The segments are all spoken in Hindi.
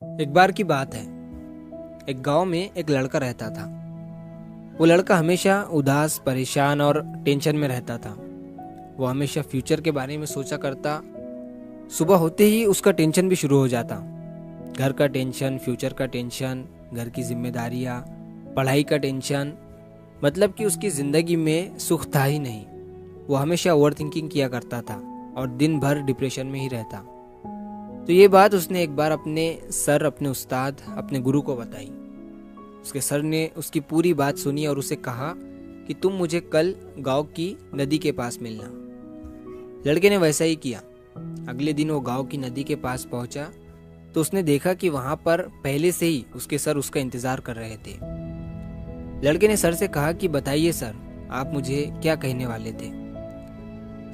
एक बार की बात है। एक गांव में एक लड़का रहता था। वो लड़का हमेशा उदास, परेशान और टेंशन में रहता था। वो हमेशा फ्यूचर के बारे में सोचा करता। सुबह होते ही उसका टेंशन भी शुरू हो जाता। घर का टेंशन, फ्यूचर का टेंशन, घर की जिम्मेदारियां, पढ़ाई का टेंशन। मतलब कि उसकी जिंदगी में सुख था ही नहीं। वो हमेशा ओवर थिंकिंग किया करता था और दिन भर डिप्रेशन में ही रहता। तो ये बात उसने एक बार अपने उस्ताद, अपने गुरु को बताई। उसके सर ने उसकी पूरी बात सुनी और उसे कहा कि तुम मुझे कल गांव की नदी के पास मिलना। लड़के ने वैसा ही किया। अगले दिन वो गांव की नदी के पास पहुंचा तो उसने देखा कि वहां पर पहले से ही उसके सर उसका इंतजार कर रहे थे। लड़के ने सर से कहा कि बताइए सर, आप मुझे क्या कहने वाले थे।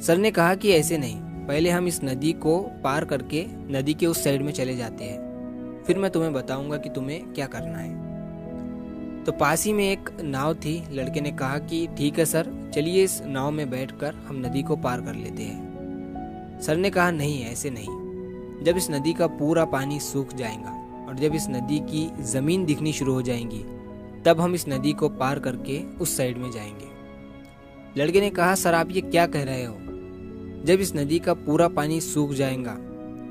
सर ने कहा कि ऐसे नहीं, पहले हम इस नदी को पार करके नदी के उस साइड में चले जाते हैं, फिर मैं तुम्हें बताऊंगा कि तुम्हें क्या करना है। तो पास ही में एक नाव थी। लड़के ने कहा कि ठीक है सर, चलिए इस नाव में बैठकर हम नदी को पार कर लेते हैं। सर ने कहा नहीं, ऐसे नहीं। जब इस नदी का पूरा पानी सूख जाएगा और जब इस नदी की जमीन दिखनी शुरू हो जाएंगी, तब हम इस नदी को पार करके उस साइड में जाएंगे। लड़के ने कहा सर, आप ये क्या कह रहे हो? जब इस नदी का पूरा पानी सूख जाएगा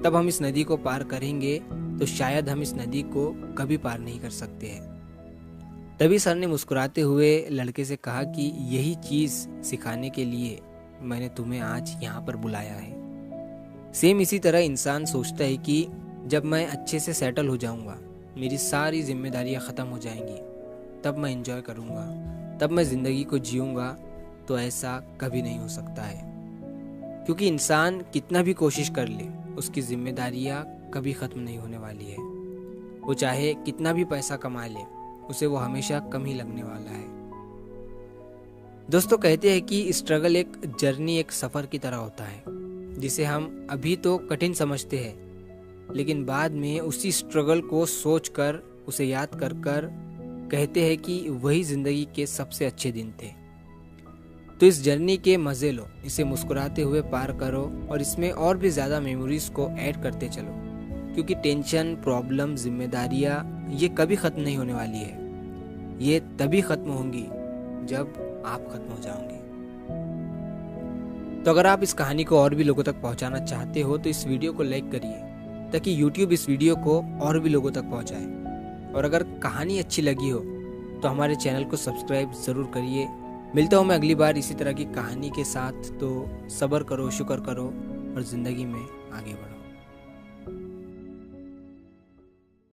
तब हम इस नदी को पार करेंगे, तो शायद हम इस नदी को कभी पार नहीं कर सकते हैं। तभी सर ने मुस्कुराते हुए लड़के से कहा कि यही चीज सिखाने के लिए मैंने तुम्हें आज यहाँ पर बुलाया है। सेम इसी तरह इंसान सोचता है कि जब मैं अच्छे से सेटल हो जाऊंगा, मेरी सारी जिम्मेदारियां खत्म हो जाएंगी, तब मैं एंजॉय करूंगा, तब मैं जिंदगी को जीऊंगा। तो ऐसा कभी नहीं हो सकता है, क्योंकि इंसान कितना भी कोशिश कर ले, उसकी जिम्मेदारियां कभी खत्म नहीं होने वाली है। वो चाहे कितना भी पैसा कमा ले, उसे वो हमेशा कम ही लगने वाला है। दोस्तों, कहते हैं कि स्ट्रगल एक जर्नी, एक सफर की तरह होता है, जिसे हम अभी तो कठिन समझते हैं, लेकिन बाद में उसी स्ट्रगल को सोचकर, उसे याद कर कर कहते हैं कि वही जिंदगी के सबसे अच्छे दिन थे। तो इस जर्नी के मजे लो, इसे मुस्कुराते हुए पार करो और इसमें और भी ज्यादा मेमोरीज को ऐड करते चलो, क्योंकि टेंशन, प्रॉब्लम, जिम्मेदारियां ये कभी खत्म नहीं होने वाली है। ये तभी खत्म होंगी जब आप खत्म हो जाओगे। तो अगर आप इस कहानी को और भी लोगों तक पहुंचाना चाहते हो तो इस वीडियो को लाइक करिए, ताकि YouTube इस वीडियो को और भी लोगों तक पहुंचाए। और अगर कहानी अच्छी लगी हो तो हमारे चैनल को सब्सक्राइब जरूर करिए। मिलता हूँ मैं अगली बार इसी तरह की कहानी के साथ। तो सब्र करो, शुक्र करो और जिंदगी में आगे बढ़ो।